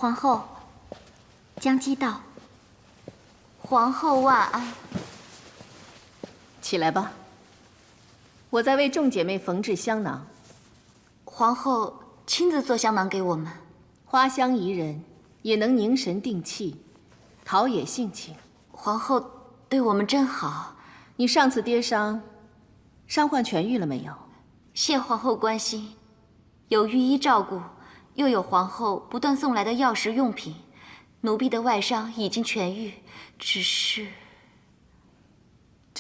皇后，姜姬到。皇后万安。起来吧，我在为众姐妹缝制香囊。皇后亲自做香囊给我们，花香宜人，也能凝神定气，陶冶性情。皇后对我们真好。你上次跌伤，伤患痊愈了没有？谢皇后关心，有御医照顾，又有皇后不断送来的药食用品，奴婢的外伤已经痊愈，只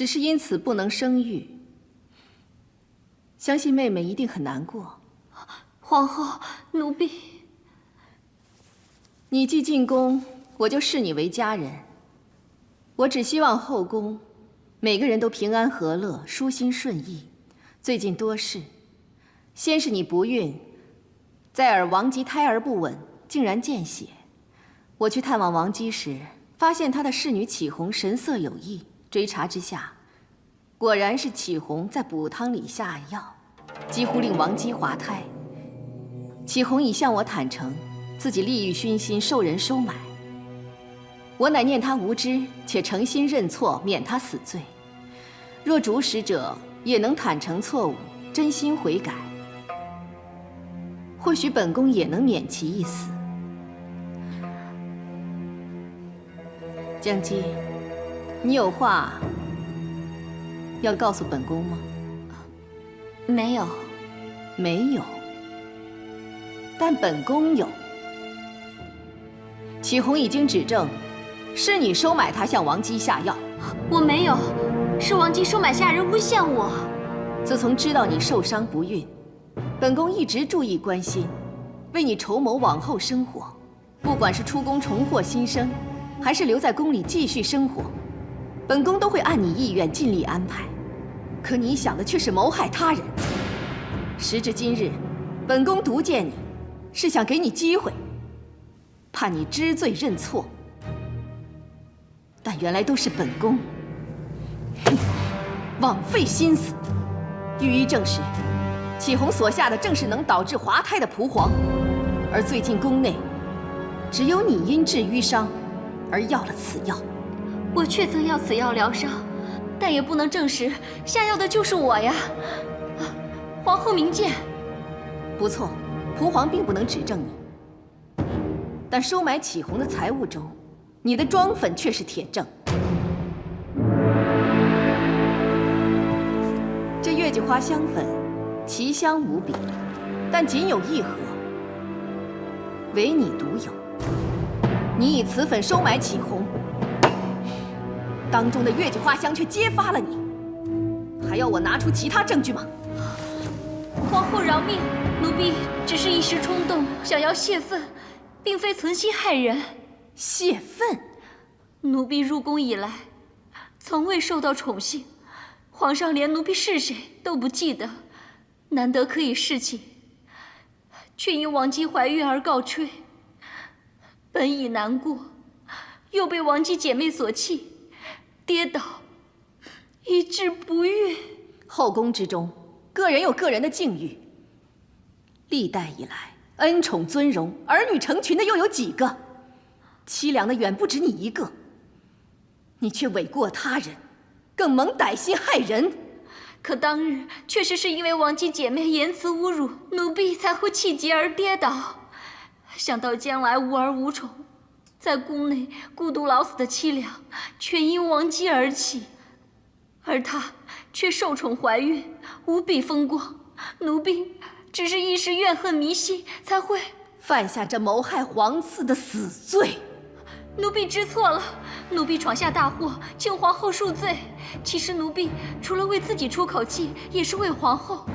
是因此不能生育。相信妹妹一定很难过。皇后，奴婢。你既进宫，我就视你为家人。我只希望后宫每个人都平安和乐，舒心顺意。最近多事，先是你不孕，再而王姬胎儿不稳，竟然见血。我去探望王姬时，发现她的侍女启红神色有异，追查之下，果然是启红在补汤里下药，几乎令王姬滑胎。启红已向我坦诚，自己利欲熏心，受人收买。我乃念他无知，且诚心认错，免他死罪。若主使者也能坦诚错误，真心悔改，或许本宫也能免其一死。姜姬，你有话要告诉本宫吗？没有。没有。但本宫有。启红已经指证，是你收买他向王姬下药。我没有，是王姬收买下人诬陷我。自从知道你受伤不孕，本宫一直注意关心，为你筹谋往后生活。不管是出宫重获新生，还是留在宫里继续生活，本宫都会按你意愿尽力安排。可你想的却是谋害他人。时至今日，本宫独见你，是想给你机会，怕你知罪认错。但原来都是本宫枉费心思。御医证实，启红所下的正是能导致滑胎的蒲黄，而最近宫内只有你因治淤伤而要了此药。我确曾要此药疗伤，但也不能证实下药的就是我呀。皇后明鉴。不错，蒲黄并不能指证你，但收买启红的财物中，你的妆粉却是铁证。这月季花香粉奇香无比，但仅有一盒，唯你独有。你以此粉收买启红，当中的月季花香却揭发了你，还要我拿出其他证据吗？皇后饶命，奴婢只是一时冲动，想要泄愤，并非存心害人。泄愤？奴婢入宫以来，从未受到宠幸，皇上连奴婢是谁都不记得，难得可以侍寝，却因王姬怀孕而告吹。本已难过，又被王姬姐妹所弃，跌倒，以致不孕。后宫之中，个人有个人的境遇。历代以来，恩宠尊荣、儿女成群的又有几个？凄凉的远不止你一个。你却诿过他人，更蒙歹心害人。可当日确实是因为王姬姐妹言辞侮辱，奴婢才会气急而跌倒。想到将来无儿无宠，在宫内孤独老死的凄凉，全因王姬而起，而她却受宠怀孕，无比风光。奴婢只是一时怨恨迷心，才会犯下这谋害皇嗣的死罪。奴婢知错了，奴婢闯下大祸，请皇后恕罪。其实奴婢除了为自己出口气，也是为皇后。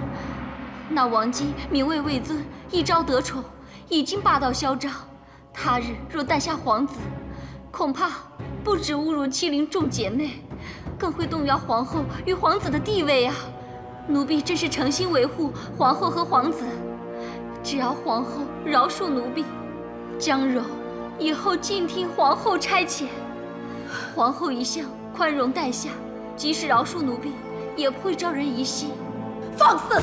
那王姬名位未尊，一朝得宠，已经霸道嚣张。他日若诞下皇子，恐怕不止侮辱欺凌众姐妹，更会动摇皇后与皇子的地位啊！奴婢真是诚心维护皇后和皇子，只要皇后饶恕奴婢，江柔以后尽听皇后差遣。皇后一向宽容待下，即使饶恕奴婢，也不会招人疑心。放肆！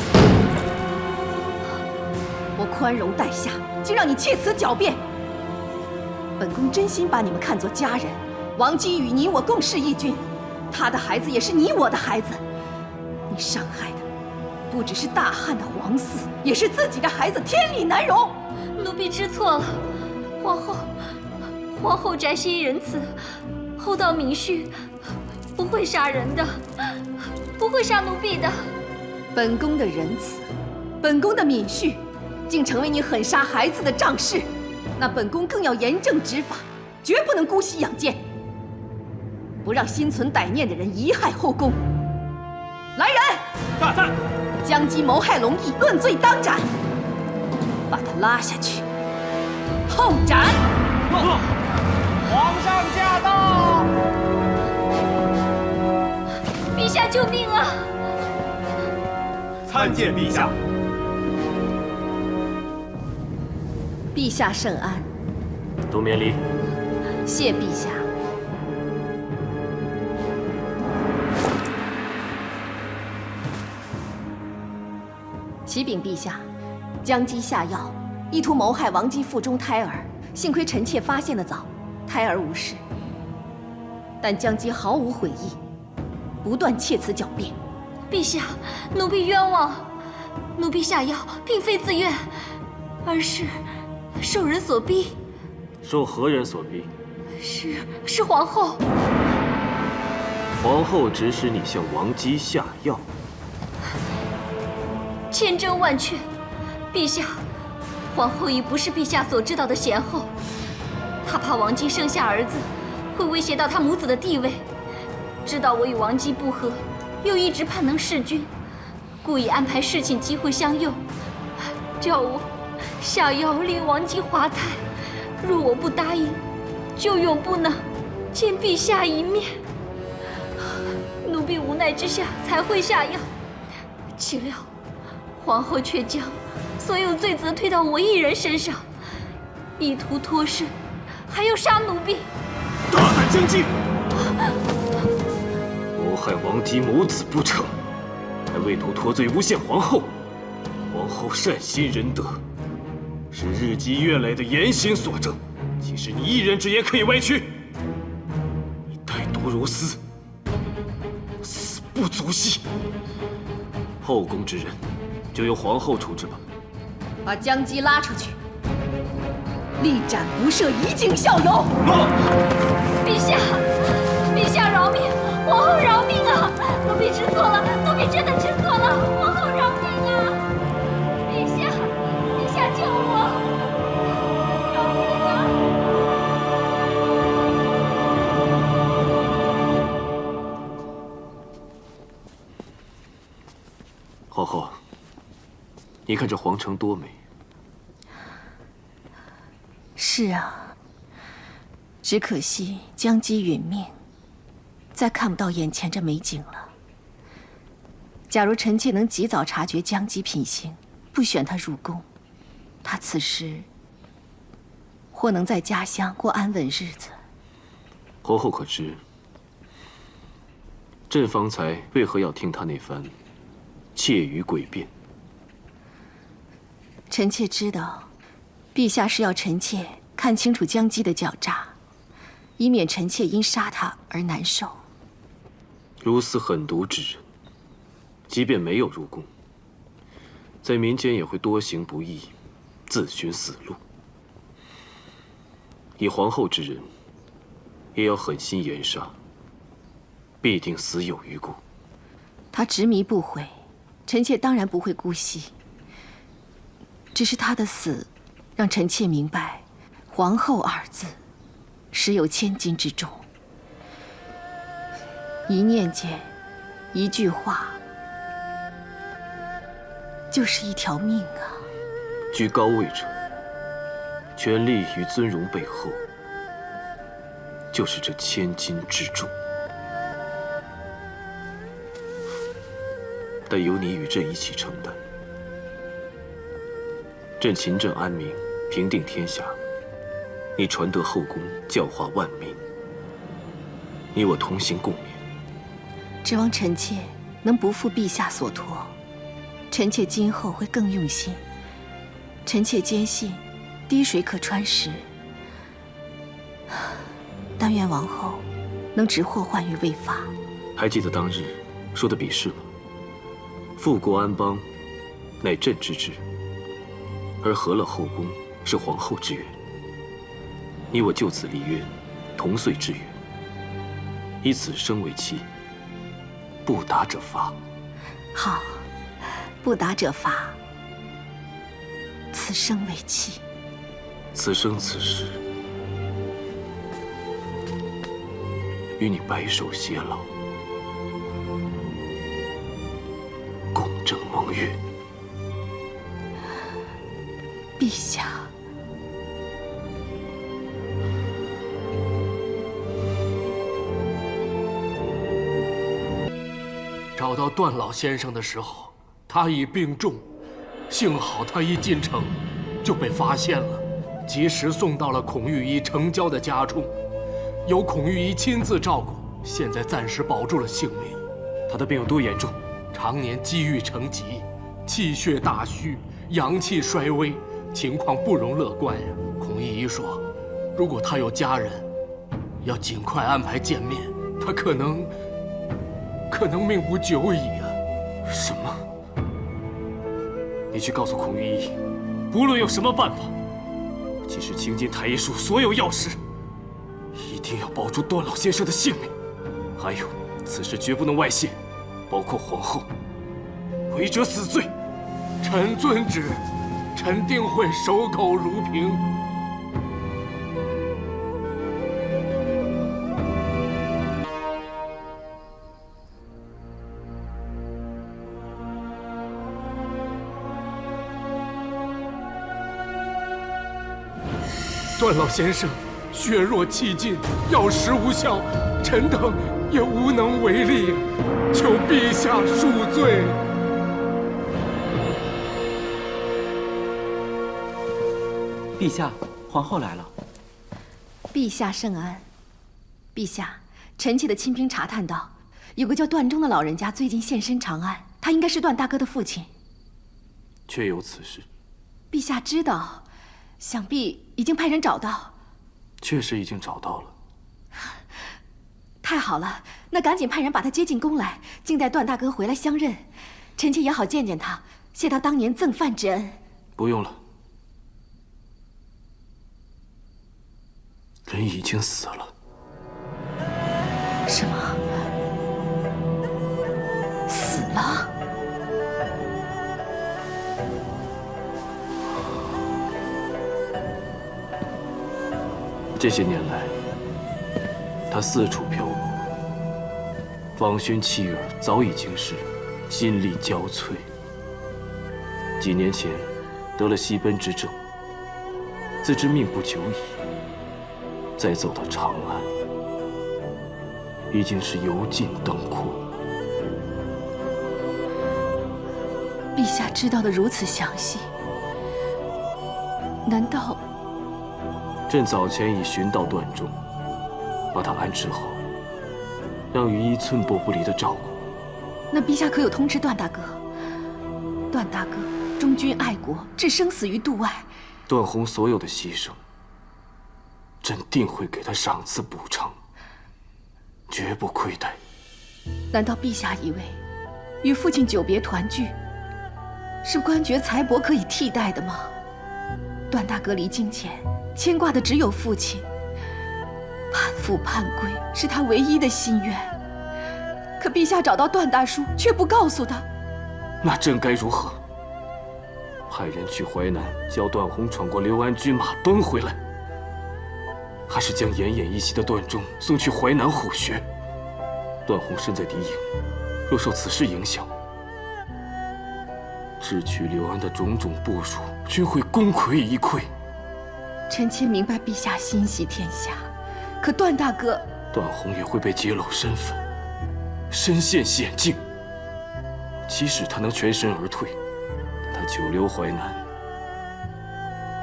我宽容待下，竟让你窃此狡辩，本宫真心把你们看作家人。王姬与你我共侍一军，他的孩子也是你我的孩子。你伤害的不只是大汉的皇嗣，也是自己的孩子，天理难容。奴婢知错了，皇后宅心仁慈，厚道敏恤，不会杀人的，不会杀奴婢的。本宫的仁慈，本宫的敏恤，竟成为你狠杀孩子的仗势，那本宫更要严正执法，绝不能姑息养奸，不让心存歹念的人贻害后宫。来人，大赞！江姬谋害龙羿，论罪当斩，把他拉下去，后斩。皇上驾到！陛下救命啊！参见陛下。陛下圣安。都免礼。谢陛下。启禀陛下，江姬下药，意图谋害王姬腹中胎儿，幸亏臣妾发现得早，胎儿无事。但江姬毫无悔意，不断窃词狡辩。陛下，奴婢冤枉，奴婢下药并非自愿，而是受人所逼。受何人所逼？是皇后。皇后指使你向王姬下药。千真万确，陛下，皇后已不是陛下所知道的贤后，她怕王姬生下儿子会威胁到她母子的地位，知道我与王姬不和，又一直盼能弑君，故意安排侍寝机会相诱，叫我下药令王姬滑胎，若我不答应，就永不能见陛下一面。奴婢无奈之下才会下药，岂料皇后却将所有罪责推到我一人身上，意图脱身，还要杀奴婢。大胆将军！谋害王姬母子不成，还为图脱罪诬陷皇后。皇后善心仁德，是日积月累的言行所证，岂是你一人之言可以歪曲？你歹毒如斯，死不足惜。后宫之人，就由皇后处置吧。把江姬拉出去，力斩不赦，以儆效尤。陛下，陛下饶命！皇后饶命啊！奴婢知错了，奴婢真的知错了，皇后饶命啊！陛下，陛下救我！饶命啊！皇后，你看这皇城多美。是啊，只可惜江姬殒命，再看不到眼前这美景了。假如臣妾能及早察觉江姬品行，不选她入宫，她此时或能在家乡过安稳日子。皇后可知，朕方才为何要听他那番窃语诡辩？臣妾知道，陛下是要臣妾看清楚江姬的狡诈，以免臣妾因杀他而难受。如此狠毒之人，即便没有入宫，在民间也会多行不义，自寻死路。以皇后之人，也要狠心严杀，必定死有余辜。他执迷不悔，臣妾当然不会姑息。只是他的死，让臣妾明白“皇后”二字，实有千斤之重。一念间，一句话，就是一条命啊！居高位者，权力与尊荣背后，就是这千斤之重。但由你与朕一起承担。朕勤政安民，平定天下；你传德后宫，教化万民。你我同行共勉。指望臣妾能不负陛下所托，臣妾今后会更用心。臣妾坚信，滴水可穿石，但愿王后能只祸患于未发。还记得当日说的比试吗？富国安邦，乃朕之志；而和乐后宫是皇后之愿。你我就此立约，同岁之约，以此生为契。不达者罚。好，不达者罚。此生为契。此生此世，与你白首偕老，共枕盟约。陛下，找到段老先生的时候，他已病重，幸好他一进城就被发现了，及时送到了孔御医成交的家中，由孔御医亲自照顾，现在暂时保住了性命。他的病有多严重？常年积郁成疾，气血大虚，阳气衰微，情况不容乐观呀。孔御医说，如果他有家人，要尽快安排见面，他可能命不久矣啊！什么？你去告诉孔御医，不论用什么办法，即使倾尽太医术所有药石，一定要保住段老先生的性命。还有，此事绝不能外泄，包括皇后，违者死罪。臣遵旨，臣定会守口如瓶。段老先生血弱气尽，药石无效，臣等也无能为力，求陛下恕罪。陛下，皇后来了。陛下圣安。陛下，臣妾的亲兵查探到，有个叫段忠的老人家最近现身长安，他应该是段大哥的父亲。确有此事。陛下知道，想必已经派人找到。确实已经找到了。太好了，那赶紧派人把他接进宫来，静待段大哥回来相认，臣妾也好见见他，谢他当年赠饭之恩。不用了，人已经死了。什么？死了？这些年来，他四处漂泊，访寻妻儿早已经是心力交瘁。几年前得了西奔之症，自知命不久矣，再走到长安，已经是油尽灯枯。陛下知道的如此详细，难道？朕早前已寻到段忠，把他安置好，让御医寸步不离的照顾。那陛下可有通知段大哥？段大哥忠君爱国，置生死于度外。段宏所有的牺牲，朕定会给他赏赐补偿，绝不亏待。难道陛下以为，与父亲久别团聚，是官爵财帛可以替代的吗？段大哥离京前，牵挂的只有父亲，盼父盼归是他唯一的心愿。可陛下找到段大叔，却不告诉他。那朕该如何？派人去淮南，叫段宏闯过刘安军马奔回来，还是将奄奄一息的段忠送去淮南虎穴？段宏身在敌营，若受此事影响，智取刘安的种种部署均会功亏一篑。臣妾明白陛下心系天下，可段大哥，段宏也会被揭露身份，身陷险境。即使他能全身而退，但他久留淮南，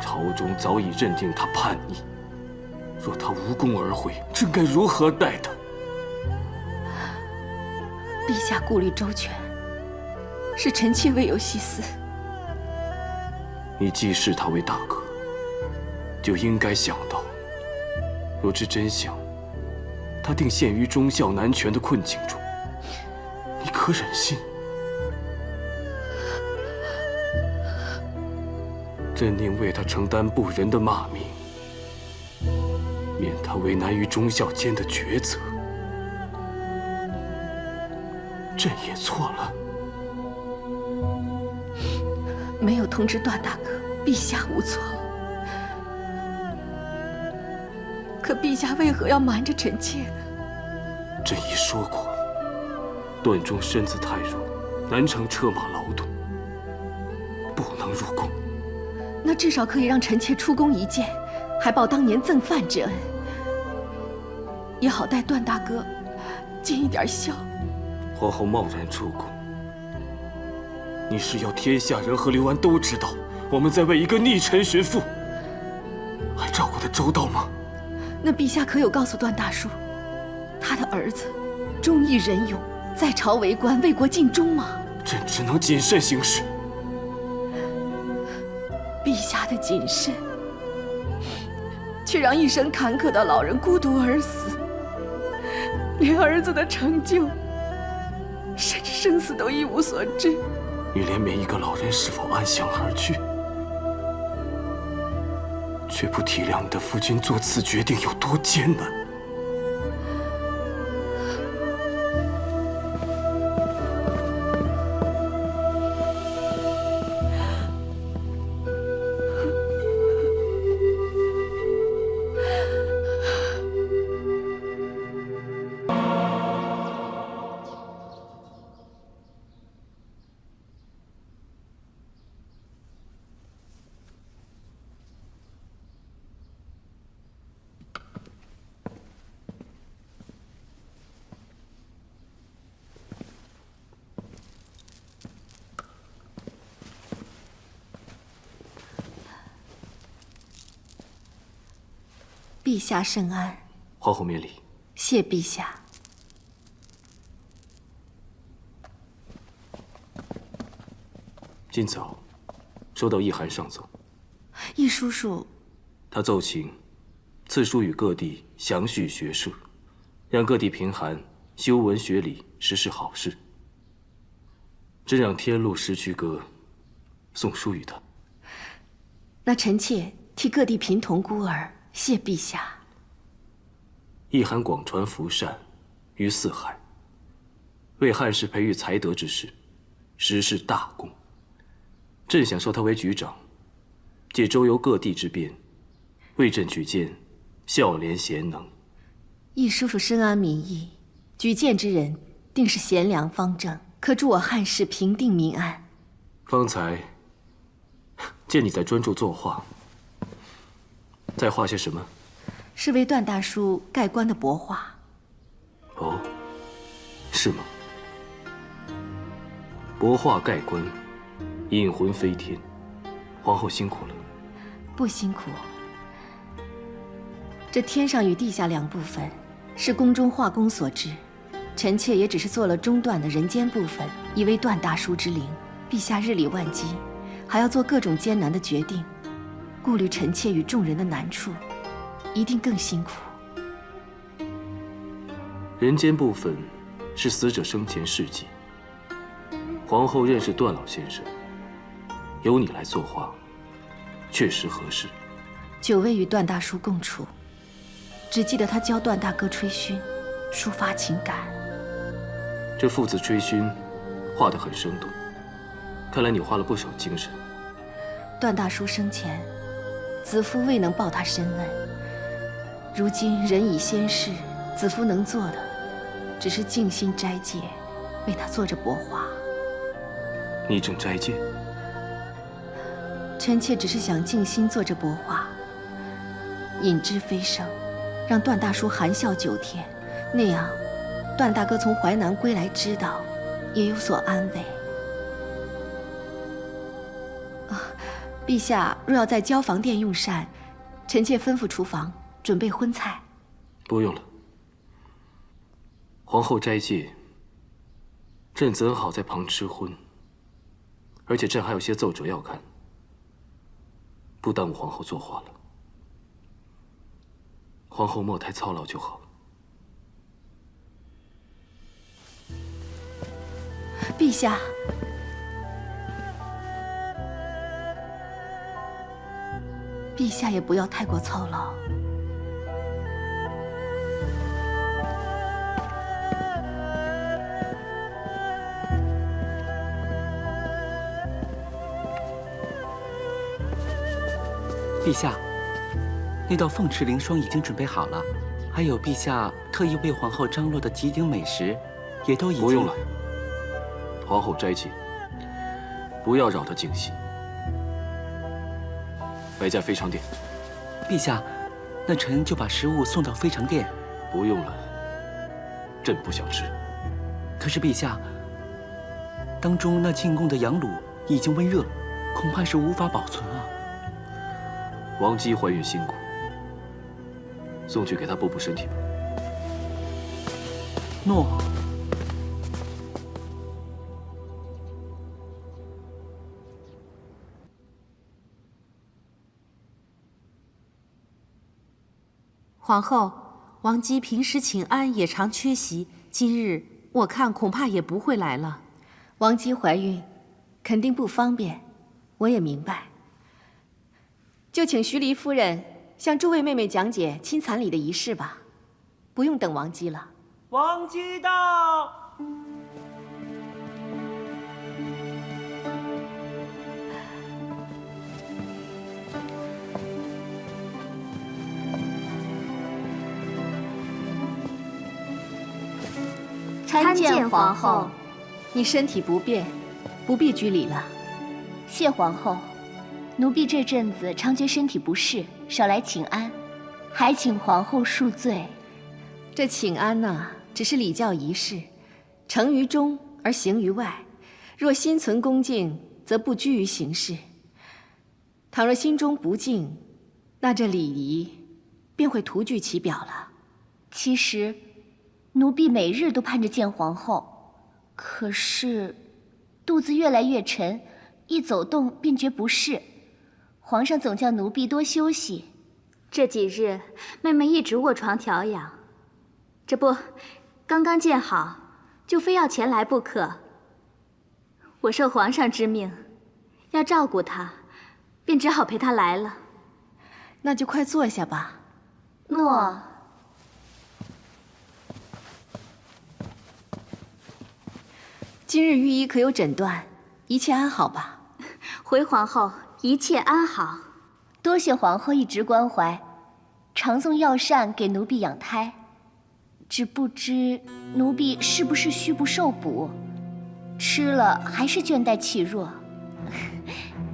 朝中早已认定他叛逆。若他无功而回，朕该如何待他？陛下顾虑周全，是臣妾未有细思。你既视他为大哥，就应该想到，若知真相，他定陷于忠孝难全的困境中，你可忍心？朕宁为他承担不仁的骂名，免他为难于忠孝间的抉择。朕也错了。没有通知段大哥，陛下无错。可陛下为何要瞒着臣妾呢？朕已说过，段忠身子太弱，难承车马劳顿，不能入宫。那至少可以让臣妾出宫一见，还报当年赠饭之恩，也好带段大哥尽一点孝。皇后贸然出宫，你是要天下人和刘安都知道我们在为一个逆臣寻父，还照顾得周到吗？那陛下可有告诉段大叔，他的儿子忠义仁勇，在朝为官，为国尽忠吗？朕只能谨慎行事。陛下的谨慎，却让一生坎坷的老人孤独而死，连儿子的成就，甚至生死都一无所知。你怜悯一个老人是否安详而去，却不体谅你的夫君做此决定有多艰难。陛下圣安。皇后免礼。谢陛下。今早收到一函上奏，易叔叔，他奏请赐书与各地详叙学社，让各地贫寒修文学礼，实施好事。朕让天禄石渠阁送书于他。那臣妾替各地贫童孤儿谢陛下。一函广传福善于四海，为汉室培育才德之士，实是大功。朕想收他为局长，借周游各地之便，为朕举荐孝廉贤能。易叔叔深谙民意，举荐之人定是贤良方正，可助我汉室平定民安。方才见你在专注作画，在画些什么？是为段大叔盖棺的帛画。哦，是吗？帛画盖棺，引魂飞天，皇后辛苦了。不辛苦。这天上与地下两部分是宫中画工所制，臣妾也只是做了中段的人间部分，以为段大叔之灵。陛下日理万机，还要做各种艰难的决定，顾虑臣妾与众人的难处，一定更辛苦。人间部分是死者生前事迹。皇后认识段老先生，由你来作画，确实合适。久未与段大叔共处，只记得他教段大哥吹埙，抒发情感。这父子吹埙，画得很生动。看来你花了不少精神。段大叔生前，子夫未能报他深恩。如今人已仙逝，子夫能做的，只是静心斋戒，为他做着帛画。你正斋戒？臣妾只是想静心做着帛画，引之飞升，让段大叔含笑9天，那样，段大哥从淮南归来知道，也有所安慰。陛下若要在交房殿用膳，臣妾吩咐厨房准备荤菜。不用了。皇后斋戒，朕怎好在旁吃荤？而且朕还有些奏折要看，不耽误皇后作画了。皇后莫太操劳就好。陛下，陛下也不要太过操劳。陛下，那道凤池凌霜已经准备好了，还有陛下特意为皇后张罗的几鼎美食，也都已经……不用了，皇后斋戒，不要扰她静息。摆驾非常殿。陛下，那臣就把食物送到非常殿。不用了，朕不想吃。可是陛下，当中那进贡的羊卤已经温热，恐怕是无法保存啊。王姬怀孕辛苦，送去给她补补身体吧。诺。皇后，王姬平时请安也常缺席，今日我看恐怕也不会来了。王姬怀孕，肯定不方便，我也明白。就请徐黎夫人向诸位妹妹讲解亲蚕礼的仪式吧，不用等王姬了。王姬到。参见皇后。你身体不便，不必拘礼了。谢皇后，奴婢这阵子常觉身体不适，少来请安，还请皇后恕罪。这请安呐，只是礼教仪式，成于中而行于外。若心存恭敬，则不拘于形式；倘若心中不敬，那这礼仪便会徒具其表了。其实，奴婢每日都盼着见皇后，可是肚子越来越沉，一走动便觉不适。皇上总叫奴婢多休息。这几日，妹妹一直卧床调养，这不，刚刚见好，就非要前来不可。我受皇上之命，要照顾她，便只好陪她来了。那就快坐下吧。诺。今日御医可有诊断？一切安好吧？回皇后，一切安好。多谢皇后一直关怀，常送药膳给奴婢养胎。只不知奴婢是不是虚不受补，吃了还是倦怠气弱。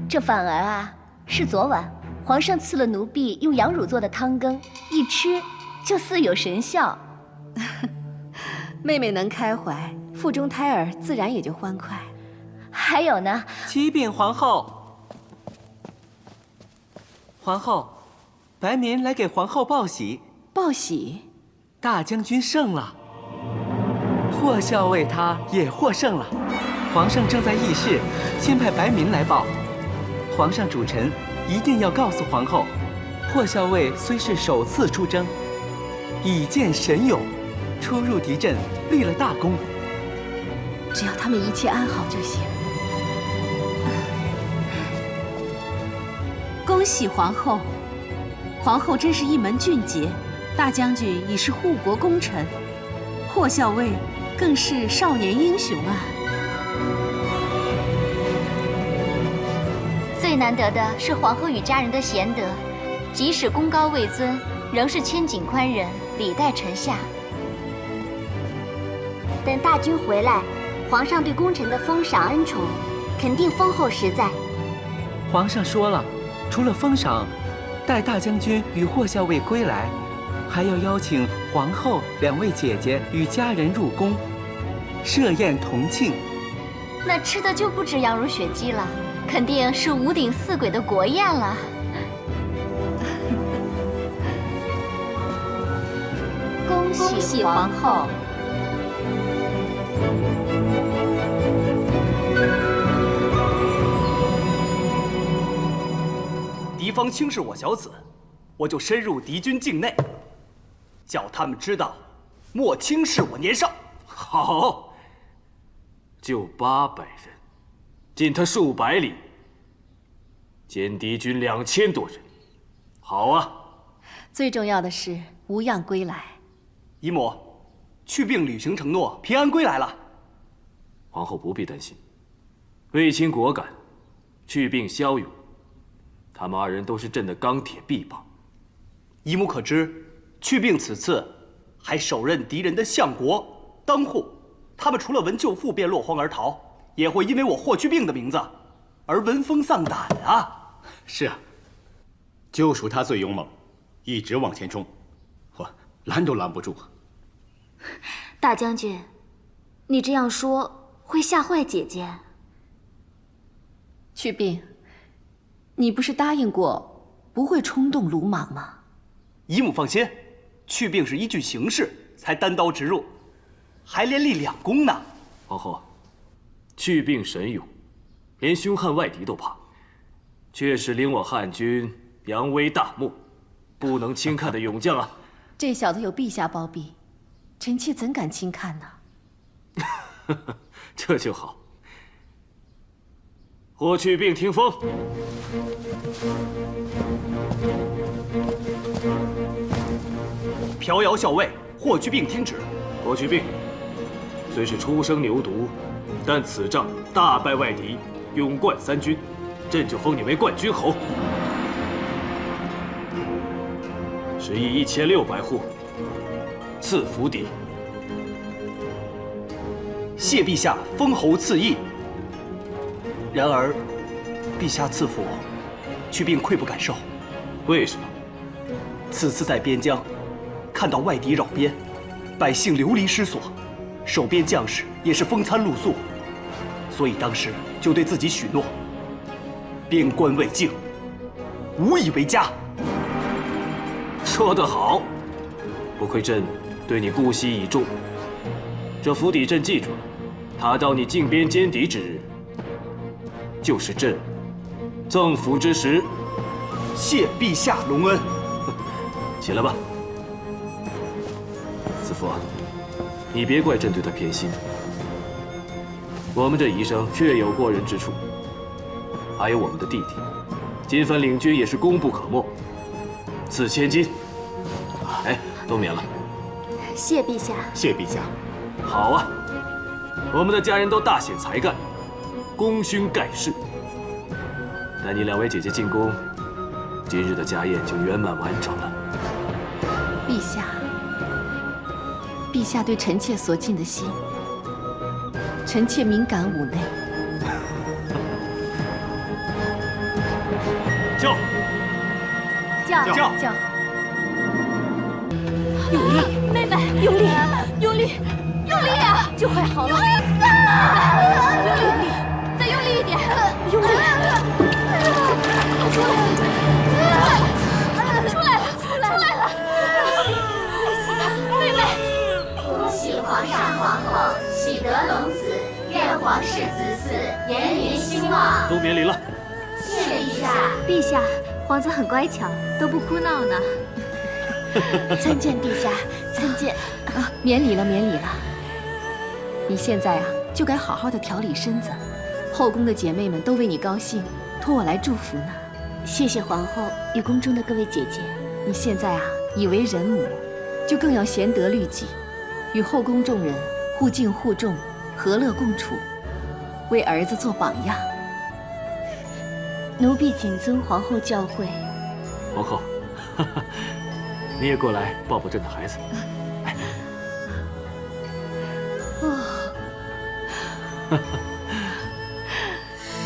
这反而啊，是昨晚皇上赐了奴婢用羊乳做的汤羹，一吃就似有神效。妹妹能开怀，腹中胎儿自然也就欢快。还有呢，启禀皇后，皇后，白民来给皇后报喜。报喜？大将军胜了，霍校尉他也获胜了。皇上正在议事，先派白民来报。皇上主臣一定要告诉皇后，霍校尉虽是首次出征，已见神勇，出入敌阵立了大功。只要他们一切安好就行。恭喜皇后！皇后真是一门俊杰，大将军已是护国功臣，霍校尉更是少年英雄啊！最难得的是皇后与家人的贤德，即使功高位尊，仍是千景宽仁，礼待臣下。等大军回来，皇上对功臣的封赏恩宠，肯定丰厚实在。皇上说了，除了封赏，待大将军与霍校尉归来，还要邀请皇后两位姐姐与家人入宫，设宴同庆。那吃的就不止羊乳血鸡了，肯定是五鼎四簋的国宴了。恭喜皇后！敌方轻视我小子，我就深入敌军境内，叫他们知道莫轻视我年少。好，就800人，进他数百里，歼敌军2000多人。好啊！最重要的是无恙归来。姨母，去病履行承诺，平安归来了。皇后不必担心，卫青果敢，去病骁勇，他们2人都是朕的钢铁臂膀。姨母可知，去病此次还手刃敌人的相国、当户，他们除了闻舅父便落荒而逃，也会因为我霍去病的名字而闻风丧胆啊！是啊，就属他最勇猛，一直往前冲，我拦都拦不住啊。大将军，你这样说会吓坏姐姐。去病，你不是答应过不会冲动鲁莽吗？姨母放心，去病是依据形势才单刀直入，还连立2功呢。皇后，去病神勇，连凶悍外敌都怕，确实领我汉军扬威大幕，不能轻看的勇将啊！这小子有陛下包庇，臣妾怎敢轻看呢？这就好。霍去病听风。飘摇校尉霍去病听旨。霍去病虽是初生牛犊，但此仗大败外敌，勇冠3军，朕就封你为冠军侯。食邑1600户，赐府邸。谢陛下封侯赐邑。然而，陛下赐府，去病愧不敢受。为什么？此次在边疆，看到外敌扰边，百姓流离失所，守边将士也是风餐露宿，所以当时就对自己许诺：边关未静，无以为家。说得好，不愧朕对你顾惜已重。这府邸朕记住了，他召你进边歼敌之日，就是朕赠府之时。谢陛下隆恩。起来吧，子父，你别怪朕对他偏心。我们这医生确有过人之处，还有我们的弟弟，今番领军也是功不可没，赐千金。哎，都免了。谢陛下。谢陛下。好啊，我们的家人都大显才干，功勋盖世。带你2位姐姐进宫，今日的家宴就圆满完整了。陛下，陛下对臣妾所尽的心，臣妾敏感妩内。叫！用力，妹妹，用力，用力，用力呀！就快好了，用力，用力，再用力一点，用力，出来了！妹妹，恭喜皇上皇后喜得龙子，愿皇室子嗣延年兴旺。都免礼了。谢陛下。陛下，皇子很乖巧，都不哭闹呢。参见陛下，参见。免礼了，免礼了。你现在啊，就该好好的调理身子。后宫的姐妹们都为你高兴，托我来祝福呢。谢谢皇后与宫中的各位姐姐。你现在啊，已为人母，就更要贤德律己，与后宫众人互敬互重，和乐共处，为儿子做榜样。奴婢谨遵皇后教诲。皇后，你也过来抱抱朕的孩子。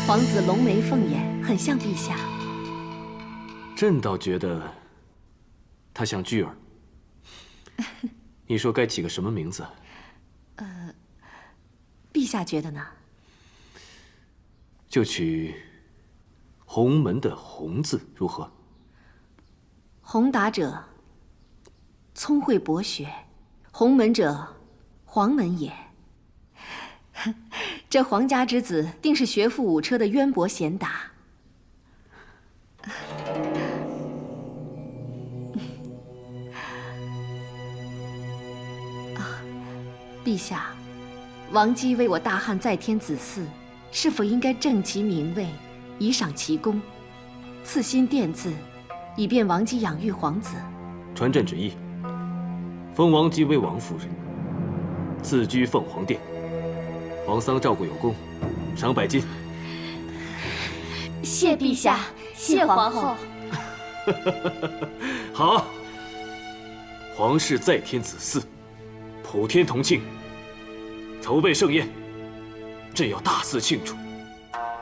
皇子龙眉凤眼，很像陛下。朕倒觉得他像巨儿。你说该起个什么名字？陛下觉得呢？就取鸿门的鸿字如何？宏达者，聪慧博学；鸿门者，黄门也。这皇家之子定是学富五车的渊博贤达。陛下，王姬为我大汉在天子嗣，是否应该正其名位，以赏其功，赐新殿字，以便王姬养育皇子？传朕旨意，封王姬为王夫人，赐居凤凰殿。皇丧照顾有功，赏100金。谢陛下，谢皇后。好，皇室在天子嗣，普天同庆，筹备盛宴，朕要大肆庆祝，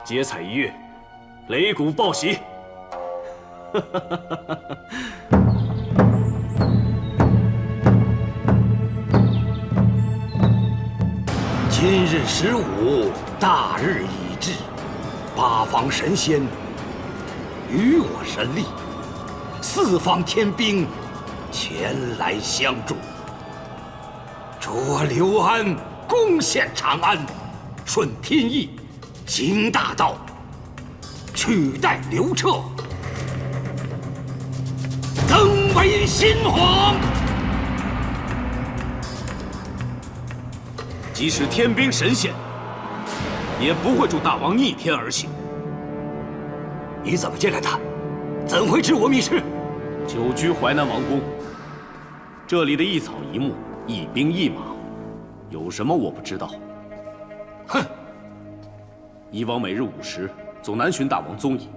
节彩一乐，擂鼓报喜。今日15，大日已至，八方神仙与我神力，4方天兵前来相助。捉刘安，攻陷长安，顺天意，经大道，取代刘彻，登为新皇。即使天兵神仙，也不会助大王逆天而行。你怎么进来的？怎会知我密事？久居淮南王宫，这里的一草一木、一兵一马，有什么我不知道？哼！以往每日午时总南巡大王踪影，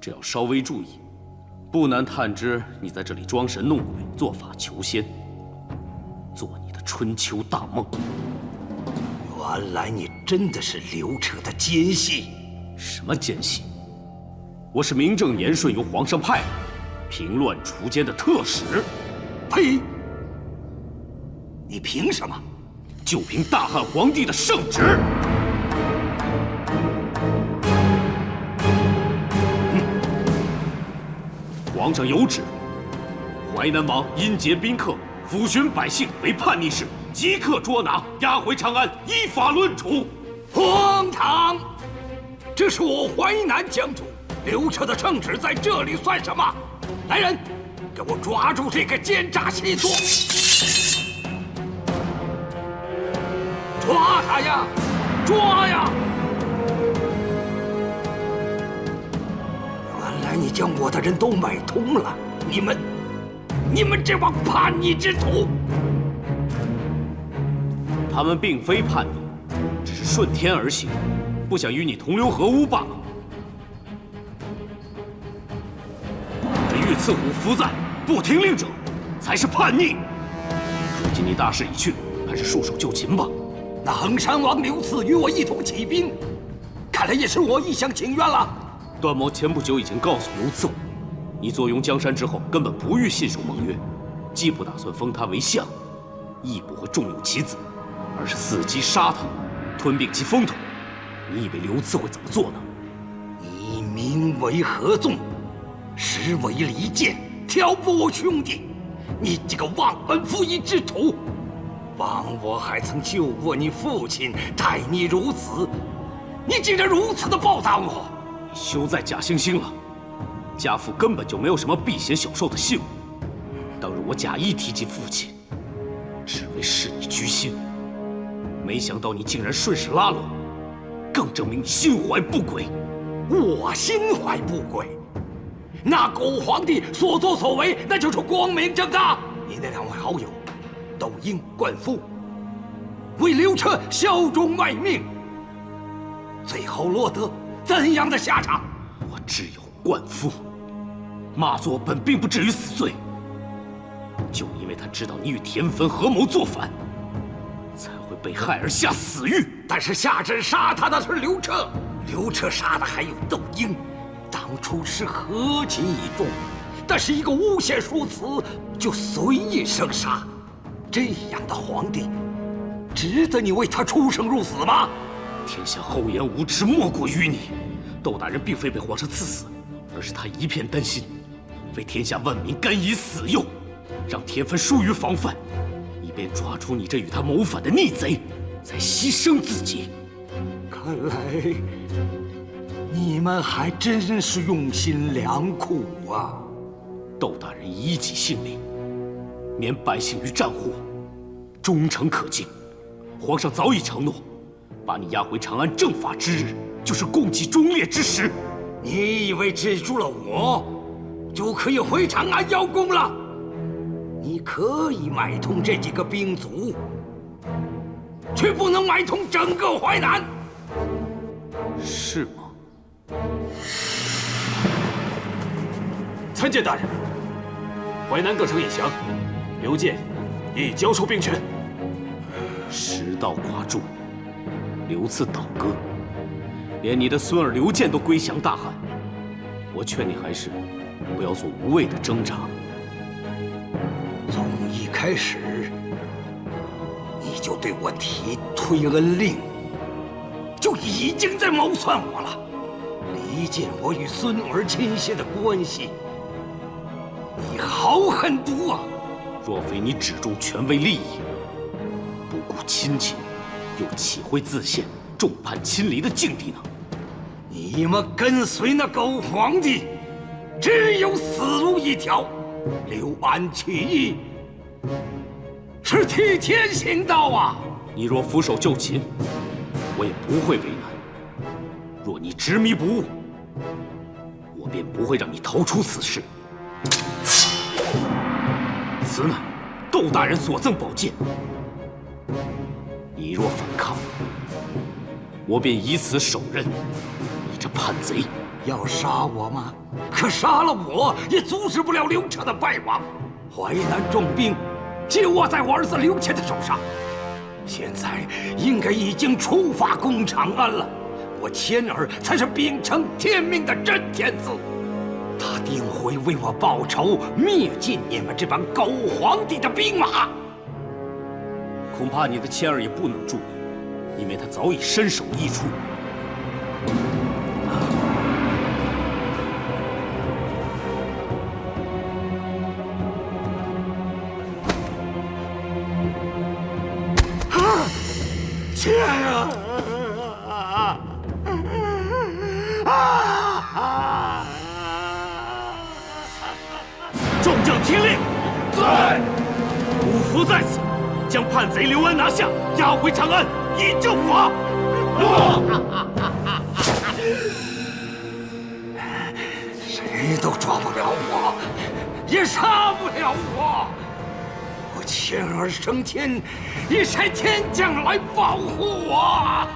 只要稍微注意，不难探知你在这里装神弄鬼、做法求仙，做你的春秋大梦。原来你真的是刘彻的奸细！什么奸细？我是名正言顺由皇上派来，平乱除奸的特使。呸！你凭什么？就凭大汉皇帝的圣旨。皇上有旨，淮南王因劫宾客，抚巡百姓为叛逆事，即刻捉拿，押回长安，依法论处。荒唐！这是我淮南疆土，刘彻的圣旨在这里算什么？来人，给我抓住这个奸诈细作！抓他呀！抓呀！原来你将我的人都买通了，你们这帮叛逆之徒！他们并非叛逆，只是顺天而行，不想与你同流合污罢了。这御赐虎伏在，不听令者，才是叛逆。如今你大势已去，还是束手就擒吧。那衡山王刘赐与我一同起兵，看来也是我一厢情愿了。段某前不久已经告诉刘赐虎，你坐拥江山之后，根本不欲信守盟约，既不打算封他为相，亦不会重用其子，而是伺机杀他，吞并其风头。你以为刘赐会怎么做呢？你名为合纵，实为离间，挑拨我兄弟。你这个忘恩负义之徒！枉我还曾救过你父亲，待你如此，你竟然如此的报答我！你休再假惺惺了，家父根本就没有什么避嫌小受的幸运。当日我假意提及父亲，只为示你居心，没想到你竟然顺势拉拢，更证明你心怀不轨。我心怀不轨？那狗皇帝所作所为，那就是光明正大。你那2位好友，窦婴、灌夫，为刘彻效忠卖命，最后落得怎样的下场？我只有灌夫，骂作本并不至于死罪，就因为他知道你与田汾合谋作反，才会被害而下死狱。但是下旨杀他的是刘彻，刘彻杀的还有窦婴，当初是合情一众，但是一个诬陷说辞就随意生杀，这样的皇帝，值得你为他出生入死吗？天下厚颜无耻莫过于你。窦大人并非被皇上赐死，而是他一片担心，为天下万民甘以死用，让田汾疏于防范，以便抓住你这与他谋反的逆贼，才牺牲自己。看来你们还真是用心良苦啊！窦大人以己性命，免百姓于战祸，忠诚可敬。皇上早已承诺，把你押回长安正法之日，就是共济忠烈之时。你以为制住了我，就可以回长安邀功了？你可以买通这几个兵卒，却不能买通整个淮南。是吗？参见大人，淮南各城已降，刘建已交出兵权。时道寡助，刘赐倒戈，连你的孙儿刘建都归降大汉。我劝你还是不要做无谓的挣扎。从一开始，你就对我提推恩令，就已经在谋算我了，离间我与孙儿亲信的关系。你好狠毒啊！若非你只重权位利益，不顾亲情，又岂会自陷众叛亲离的境地呢？你们跟随那狗皇帝，只有死路一条。刘安起义是替天行道啊！你若俯首就擒，我也不会为难；若你执迷不悟，我便不会让你逃出此事。此乃窦大人所赠宝剑，你若反抗，我便以此手刃你这叛贼。要杀我吗？可杀了我也阻止不了刘彻的败亡。淮南重兵皆握在我儿子刘谦的手上，现在应该已经出发攻长安了。我谦儿才是秉承天命的真天子，他定会为我报仇，灭尽你们这帮狗皇帝的兵马。恐怕你的谦儿也不能助你，因为他早已身首异处。谦儿，众将听令，在。五福在此，将叛贼刘安拿下，押回长安以正法。谁都抓不了我，也杀不了我。我谦儿升天，也差天将来保护我。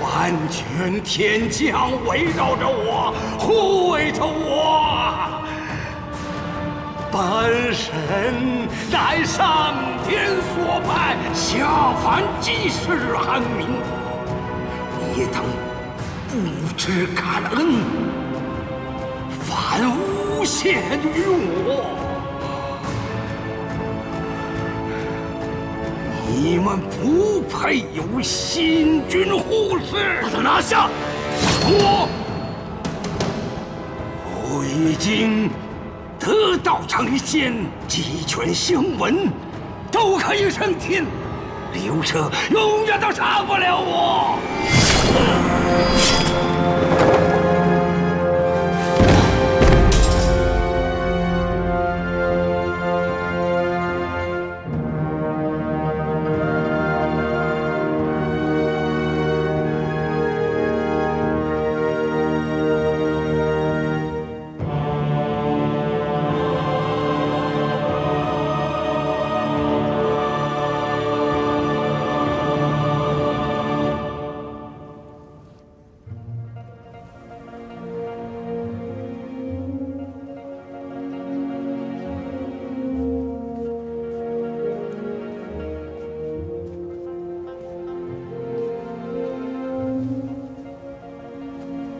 完全天将围绕着我，护卫着我。本神乃上天所派，下凡济世安民。你等不知感恩，反诬陷于我。你们不配有新君护士！把他拿下！我已经得道成仙，鸡犬相闻，都可以升天。刘彻永远都杀不了我。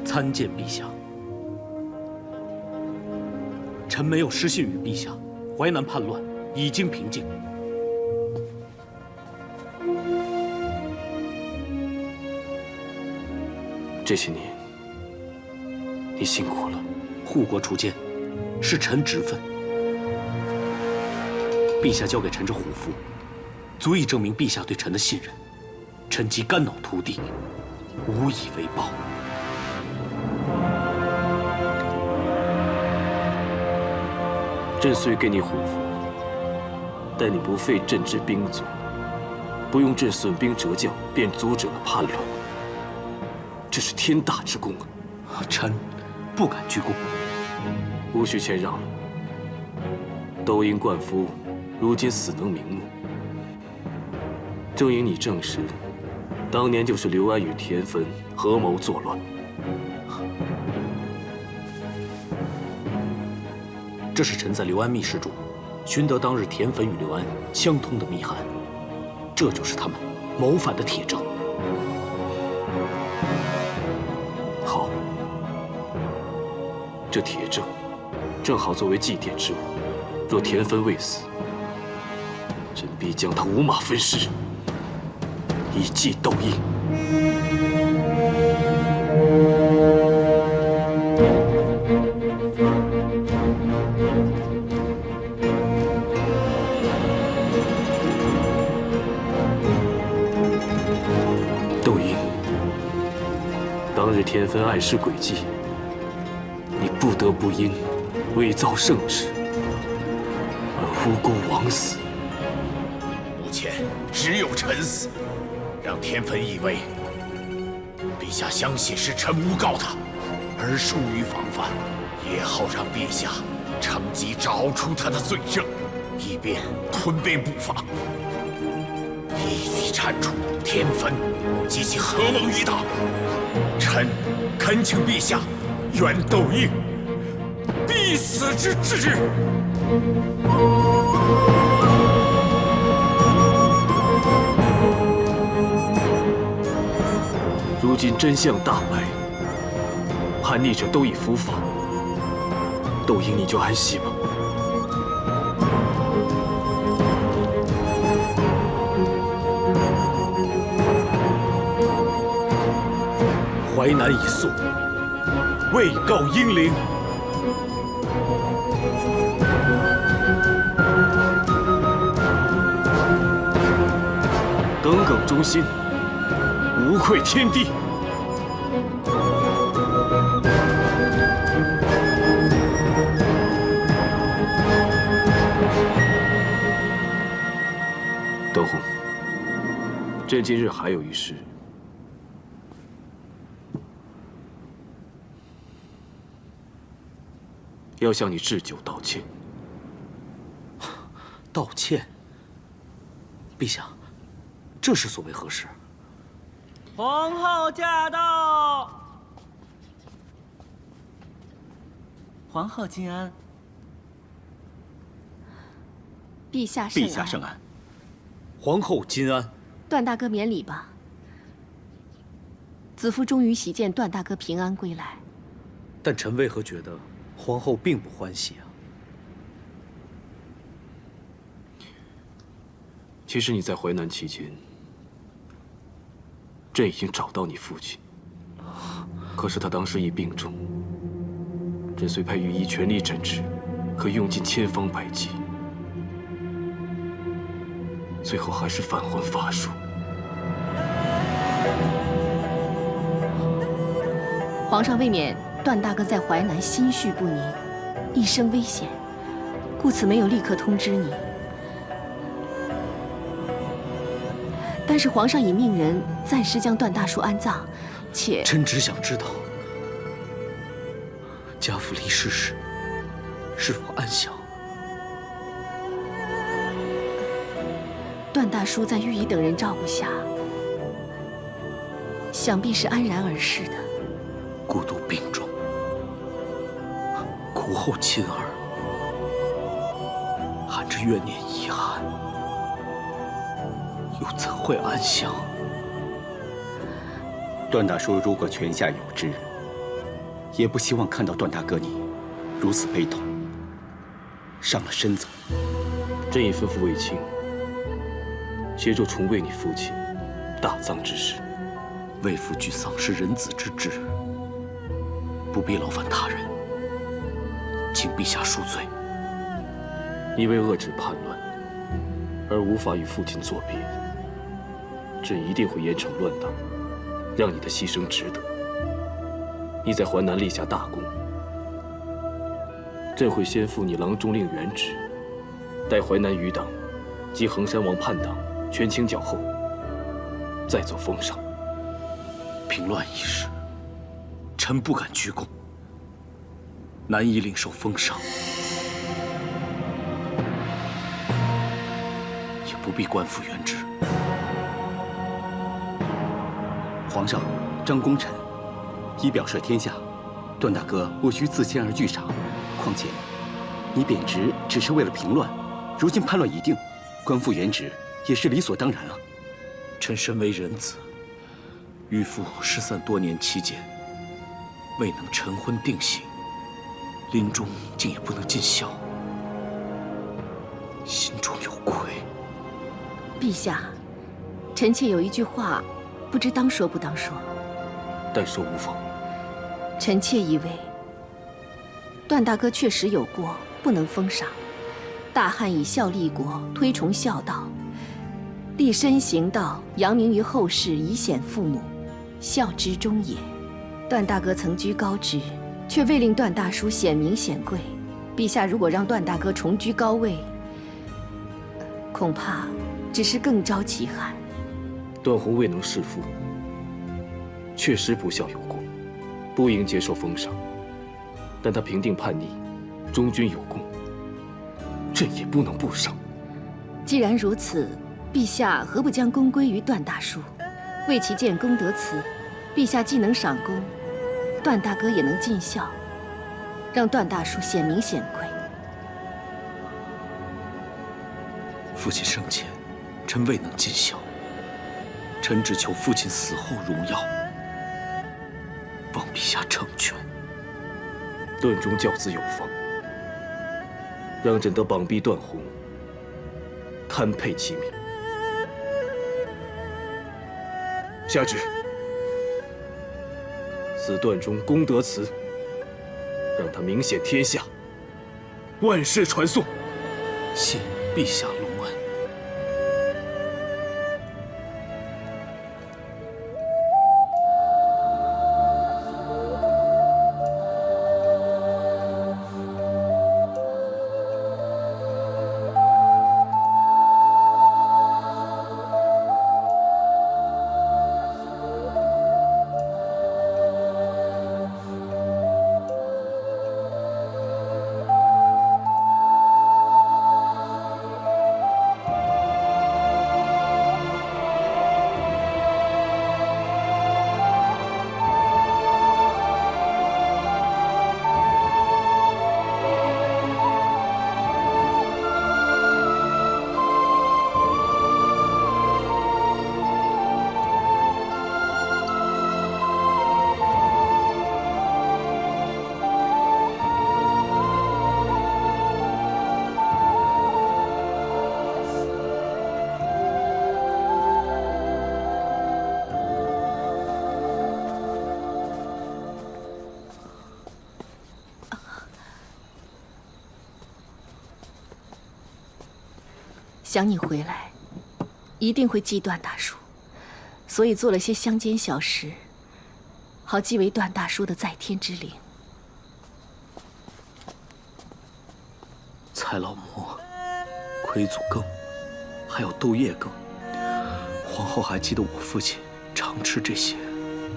参见陛下，臣没有失信于陛下，淮南叛乱已经平静。这些年，你辛苦了。护国除奸，是臣职分。陛下交给臣这虎符，足以证明陛下对臣的信任。臣即肝脑涂地，无以为报。朕虽给你虎符，但你不费朕之兵卒，不用朕损兵折将，便阻止了叛乱，这是天大之功啊！臣不敢居功。无需谦让了。窦婴灌夫如今死能瞑目，正因你证实，当年就是刘安与田汾合谋作乱。这是臣在刘安密室中寻得当日田汾与刘安相通的密函，这就是他们谋反的铁证。好，这铁证正好作为祭奠之物。若田汾未死，朕必将他五马分尸，以祭窦婴。窦婴，当日田汾碍事诡计，你不得不因伪造圣旨而无辜枉死。目前只有臣死，让田汾以为陛下相信是臣诬告他，而疏于防范，也好让陛下趁机找出他的罪证，以便吞并不法，一举铲除田汾及其合谋一党。臣恳请陛下原窦婴必死之志。如今真相大白，叛逆者都已伏法，窦婴你就安息吧。淮南已肃，位告英灵。耿耿忠心，无愧天地。窦洪，朕今日还有一事。要向你置酒道歉。道歉，陛下，这是所谓何事？皇后驾到！皇后金安。陛下圣安。陛下圣安。皇后金安。段大哥免礼吧。子夫终于喜见段大哥平安归来。但臣为何觉得皇后并不欢喜啊？其实你在淮南期间，朕已经找到你父亲，可是他当时已病重。朕虽派御医全力诊治，可用尽千方百计，最后还是返还法术。皇上未免段大哥在淮南心绪不宁，一生危险，故此没有立刻通知你。但是皇上已命人暂时将段大叔安葬，且臣只想知道，家父离世时是否安详？段大叔在御医等人照顾下，想必是安然而逝的。孤独病重，苦后亲儿，含着怨念遗憾，又怎会安详？段大叔如果泉下有知，也不希望看到段大哥你如此悲痛，伤了身子。朕已吩咐卫青协助重为你父亲大葬之事。为父俱丧是人子之志，不必劳烦他人，请陛下恕罪。你为遏制叛乱而无法与父亲作别，朕一定会严惩乱党，让你的牺牲值得。你在淮南立下大功，朕会先复你郎中令原职，待淮南余党及衡山王叛党，权倾剿后，再做封赏。平乱一事，臣不敢居功，难以领受封赏，也不必官复原职。皇上，张功臣已表率天下，段大哥无需自谦而惧赏。况且，你贬职只是为了平乱，如今叛乱已定，官复原职也是理所当然啊。臣身为人子，与父失散多年期间，未能晨昏定省，临终竟也不能尽孝，心中有愧。陛下，臣妾有一句话，不知当说不当说。但说无妨。臣妾以为，段大哥确实有过，不能封赏。大汉以孝立国，推崇孝道，立身行道，扬名于后世，以显父母，孝之终也。段大哥曾居高职，却未令段大叔显名显贵。陛下如果让段大哥重居高位，恐怕只是更招其害。段宏未能弑父，确实不孝有过，不应接受封赏。但他平定叛逆，忠君有功，朕也不能不赏。既然如此，陛下何不将功归于段大叔，为其建功德祠？陛下既能赏功，段大哥也能尽孝，让段大叔显名显贵。父亲生前，臣未能尽孝，臣只求父亲死后荣耀，望陛下成全。段中教子有方，让朕得绑逼段宏，堪配其名。下旨，此段中功德祠，让他名显天下，万世传颂。谢陛下隆恩。想你回来，一定会祭段大叔，所以做了些乡间小食，好祭为段大叔的在天之灵。蔡老馍、魁祖羹，还有豆叶羹，皇后还记得我父亲常吃这些。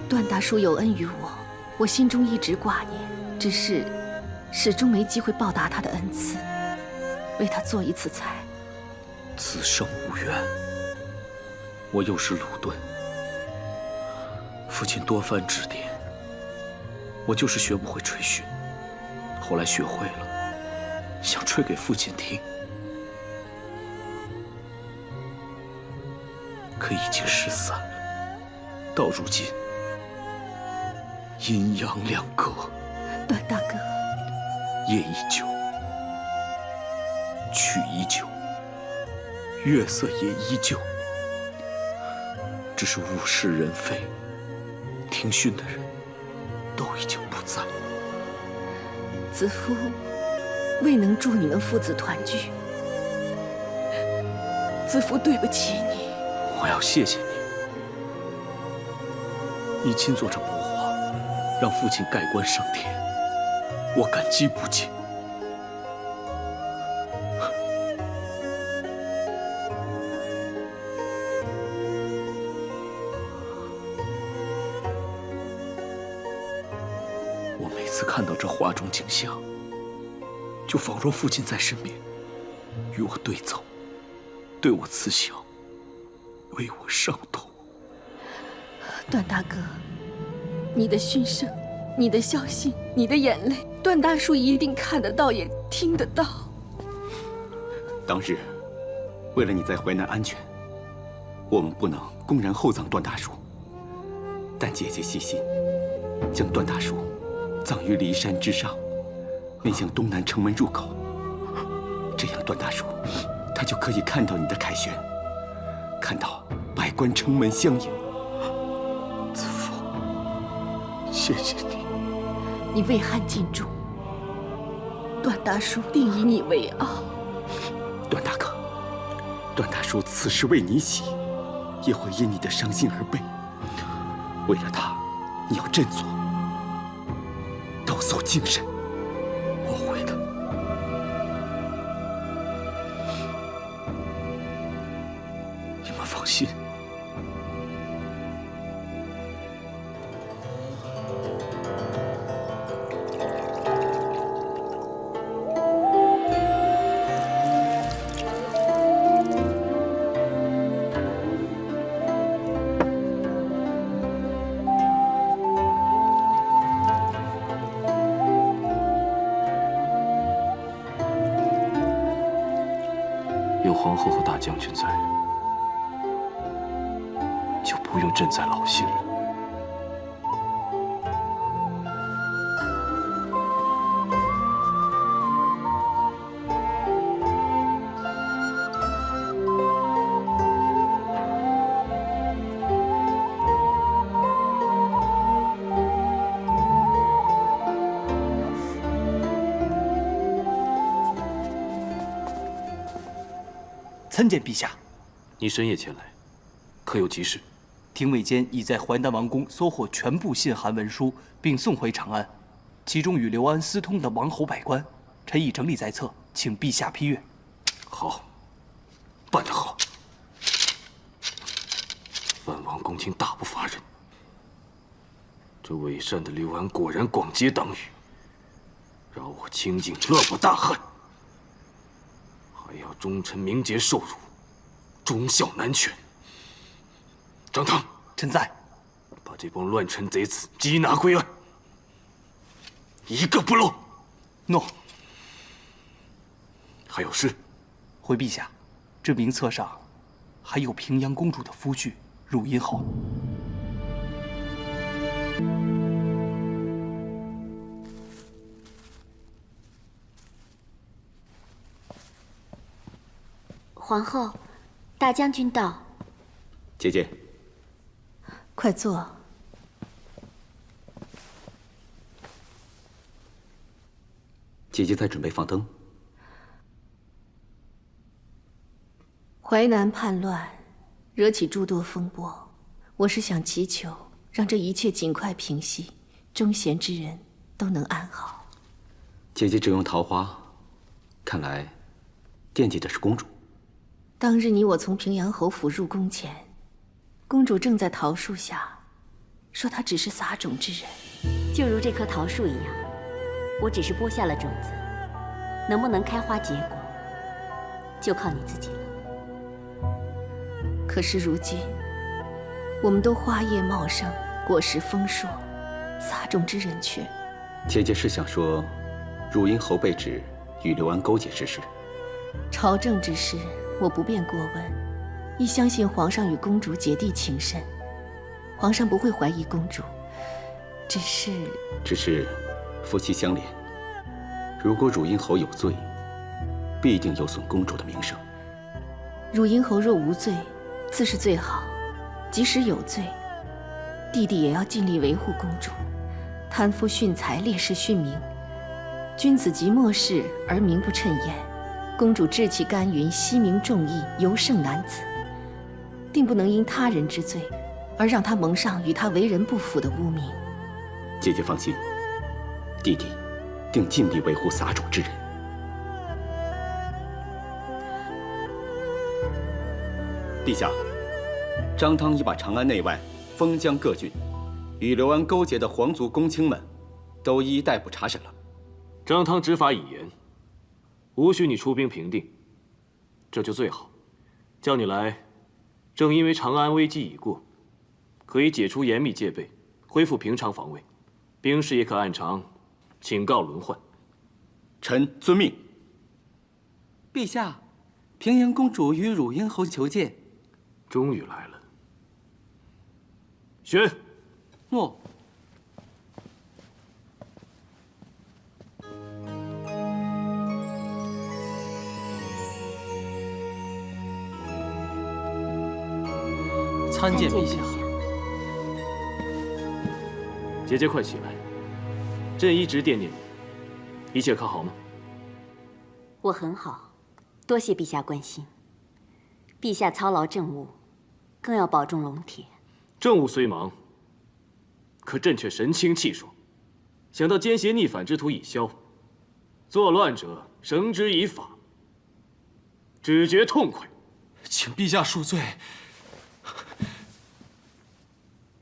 段大叔有恩于我，我心中一直挂念，只是始终没机会报答他的恩赐，为他做一次菜。此生无缘，我又是鲁钝，父亲多番指点，我就是学不会吹巽。后来学会了，想吹给父亲听，可已经失散了。到如今，阴阳两隔。段大哥，夜依旧，曲依旧，月色也依旧，只是物是人非，听训的人都已经不在。子夫未能助你们父子团聚，子夫对不起你。我要谢谢你，你亲做这薄画，让父亲盖棺升天，我感激不尽。我每次看到这画中景象，就仿若父亲在身边，与我对奏，对我慈祥，为我上头。段大哥，你的讯声，你的消息，你的眼泪，段大叔一定看得到，也听得到。当日，为了你在淮南安全，我们不能公然厚葬段大叔，但姐姐细心，将段大叔葬于骊山之上，面向东南城门入口。这样，段大叔他就可以看到你的凯旋，看到百官城门相迎。子父，谢谢你。你为汉尽忠，段大叔定以你为傲。段大哥，段大叔此时为你喜，也会因你的伤心而悲。为了他，你要振作，抖擞精神。我会的。你们放心。有皇后和大将军在，就不用朕再劳心了。参见陛下。你深夜前来，可有急事？廷尉监已在淮南王宫搜获全部信函文书，并送回长安，其中与刘安私通的王侯百官，臣已整理在册，请陛下批阅。好，办得好。藩王公卿大不乏人，这伪善的刘安果然广结党羽，扰我清静，恶我大汉。还要忠臣名节受辱，忠孝难全。张汤，臣在。把这帮乱臣贼子缉拿归案，一个不漏。诺。还有事？回陛下，这名册上还有平阳公主的夫婿汝阴侯。皇后，大将军到。姐姐，快坐。姐姐在准备放灯。淮南叛乱，惹起诸多风波，我是想祈求，让这一切尽快平息，忠贤之人都能安好。姐姐只用桃花，看来惦记的是公主。当日你我从平阳侯府入宫前，公主正在桃树下，说她只是撒种之人。就如这棵桃树一样，我只是播下了种子，能不能开花结果，就靠你自己了。可是如今，我们都花叶茂盛，果实丰硕，撒种之人却……姐姐是想说，汝阴侯被指与刘安勾结之事。朝政之事，我不便过问，亦相信皇上与公主姐弟情深，皇上不会怀疑公主。只是夫妻相连，如果汝阴侯有罪，必定有损公主的名声。汝阴侯若无罪，自是最好；即使有罪，弟弟也要尽力维护公主。贪夫殉财，烈士殉名，君子及末世而名不称焉。公主志气干云，惜名重义，尤胜男子，定不能因他人之罪，而让他蒙上与他为人不符的污名。姐姐放心，弟弟定尽力维护撒种之人。陛下，张汤已把长安内外、封疆各郡与刘安勾结的皇族公卿们都一一逮捕查审了。张汤执法已严，无需你出兵平定，这就最好。叫你来，正因为长安危机已过，可以解除严密戒备，恢复平常防卫，兵士也可按常请告轮换。臣遵命。陛下，平阳公主与汝阴侯求见。终于来了。宣。诺。参见陛下。姐姐，快起来，朕一直惦念你，一切可好吗？我很好，多谢陛下关心。陛下操劳政务，更要保重龙铁。政务虽忙，可朕却神清气爽。想到奸邪逆反之徒已消，作乱者绳之以法，只觉痛快。请陛下恕罪。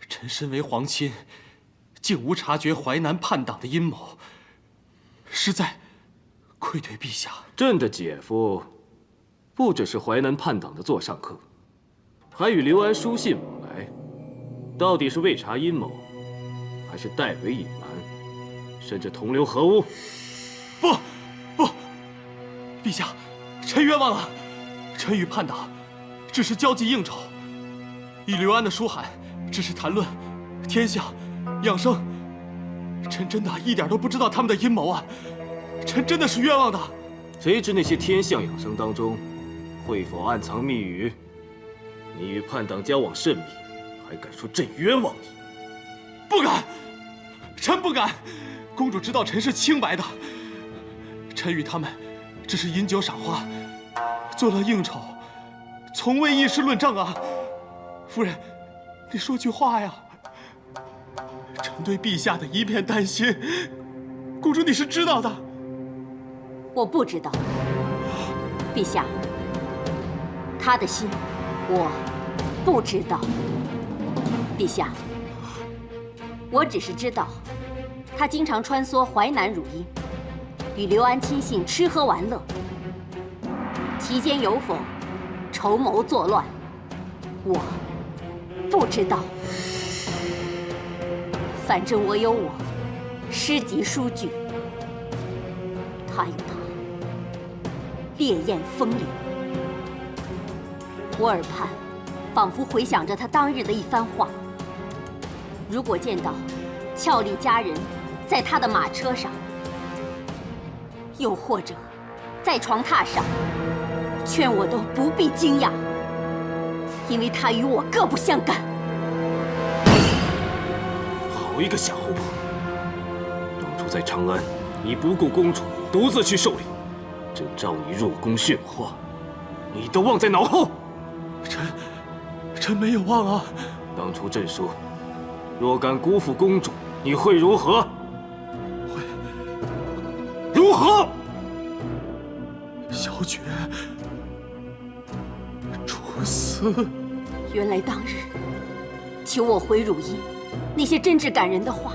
臣身为皇亲，竟无察觉淮南叛党的阴谋，实在愧对陛下。朕的姐夫不只是淮南叛党的座上客，还与刘安书信往来。到底是为查阴谋，还是代为隐瞒，甚至同流合污？不，陛下，臣冤枉了。臣与叛党只是交际应酬，与刘安的书函只是谈论天象、养生。臣真的一点都不知道他们的阴谋啊！臣真的是冤枉的。谁知那些天象养生当中，会否暗藏密语？你与叛党交往甚密，还敢说朕冤枉你？不敢，臣不敢。公主知道臣是清白的。臣与他们只是饮酒赏花，做了应酬，从未议事论政啊。夫人，你说句话呀！臣对陛下的一片担心，公主你是知道的。我不知道，陛下，他的心我不知道。陛下，我只是知道，他经常穿梭淮南汝阴，与刘安亲信吃喝玩乐，其间有否筹谋作乱，我不知道。反正我有我诗集书句，他有他烈焰风凛。我耳畔仿佛回想着他当日的一番话。如果见到俏丽佳人在他的马车上，又或者在床榻上，劝我都不必惊讶，因为他与我各不相干。好一个夏侯伯！当初在长安，你不顾公主，独自去狩猎，朕召你入宫训话，你都忘在脑后。臣没有忘啊。当初朕说，若敢辜负公主，你会如何？如何？小爵，处死。原来当日求我回汝阴，那些真挚感人的话，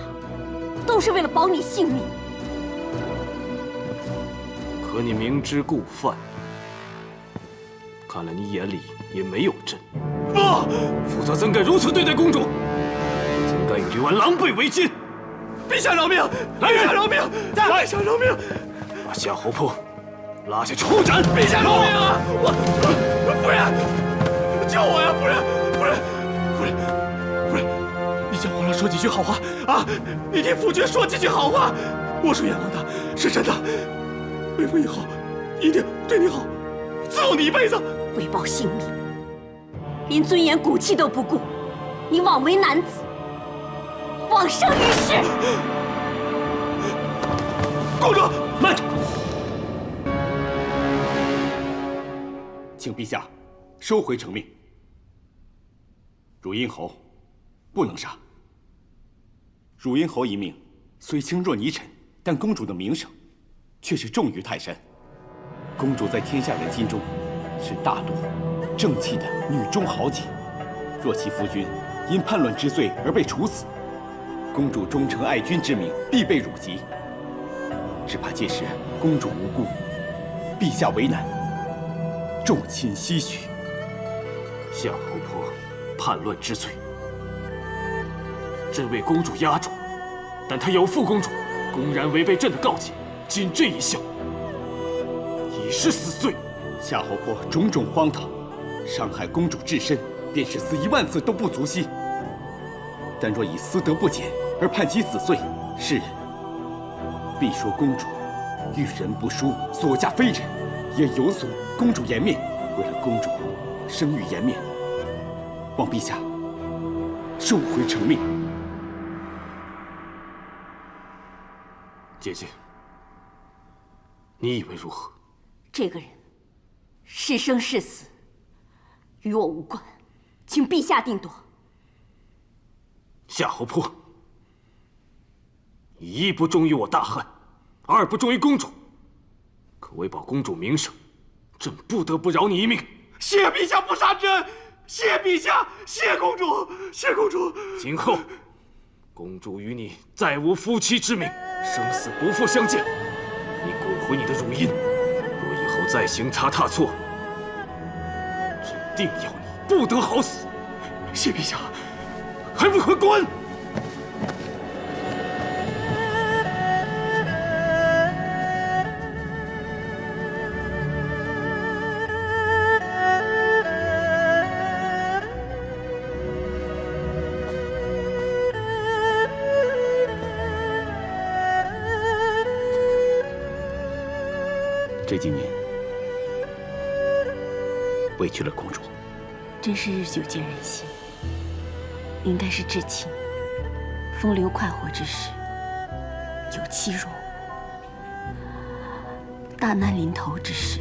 都是为了保你性命。可你明知故犯，看来你眼里也没有朕。不，否则怎敢如此对待公主？怎敢与刘安狼狈为奸？陛下饶命！来人，饶命！陛下饶命！把夏侯坡拉下去处斩！陛下饶命啊！夫人，救我呀！夫人，你向皇上说几句好话啊！你替夫君说几句好话！我是冤枉的，是真的。为夫以后一定对你好，伺候你一辈子。为报性命，连尊严骨气都不顾，你枉为男子，枉生于世。公主，慢着！请陛下收回成命。汝阴侯不能杀。汝阴侯一命虽轻若泥尘，但公主的名声却是重于泰山。公主在天下人心中是大度、正气的女中豪杰。若其夫君因叛乱之罪而被处死，公主忠诚爱君之名必被辱及。只怕届时公主无辜，陛下为难，众亲唏嘘。夏侯颇叛乱之罪，朕为公主压主，但他有负公主，公然违背朕的告诫，仅这一项，已是死罪。夏侯颇种种荒唐，伤害公主至身，便是死10000次都不足惜。但若以私德不检而判其死罪，世人必说公主遇人不淑，所嫁非人，也有损公主颜面。为了公主声誉颜面，望陛下收回成命。姐姐，你以为如何？这个人是生是死，与我无关，请陛下定夺。夏侯颇，你一不忠于我大汉，二不忠于公主，可为保公主名声，朕不得不饶你一命。谢陛下不杀之恩，谢陛下，谢公主，谢公主。今后，公主与你再无夫妻之名，生死不复相见。你滚回你的汝阴。若以后再行差踏错，朕定要你不得好死。谢陛下，还不快滚！这几年委屈了公主，真是日久见人心。应该是至亲，风流快活之时，有妻若舞；大难临头之时，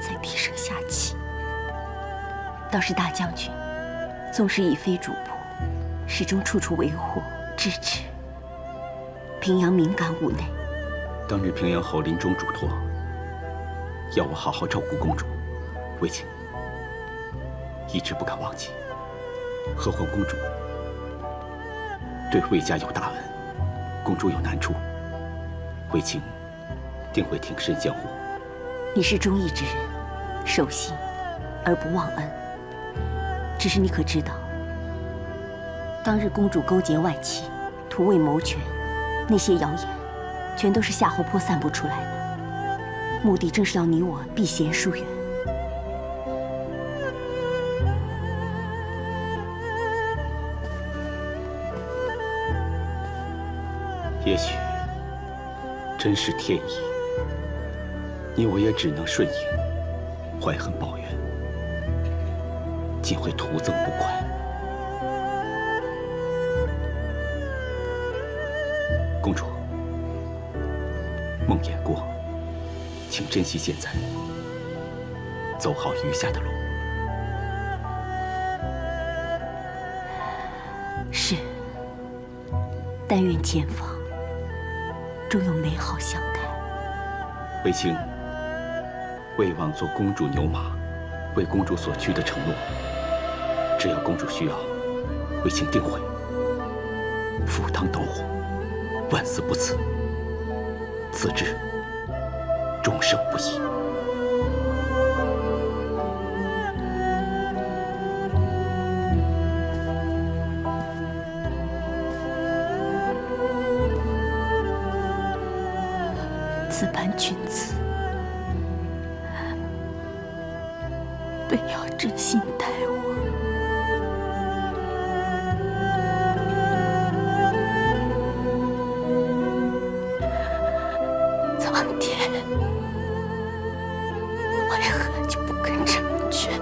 才低声下气。倒是大将军，纵使已非主仆，始终处处维护支持。平阳敏感务内。当日平阳侯临终嘱托，要我好好照顾公主，卫青一直不敢忘记。何况公主对卫家有大恩，公主有难处，卫青定会挺身相护。你是忠义之人，守信而不忘恩。只是你可知道，当日公主勾结外戚，图为谋权，那些谣言全都是夏侯颇散布出来的，目的正是要你我避嫌疏远。也许真是天意，你我也只能顺应，怀恨抱怨，仅会徒增不快。公主，梦魇过，请珍惜现在，走好余下的路。是，但愿前方终有美好相待。卫青未忘做公主牛马，为公主所屈的承诺。只要公主需要，卫青定会赴汤蹈火，万死不辞。此志终生不移。此般君子，本要真心待我。苍天，为何就不肯成全？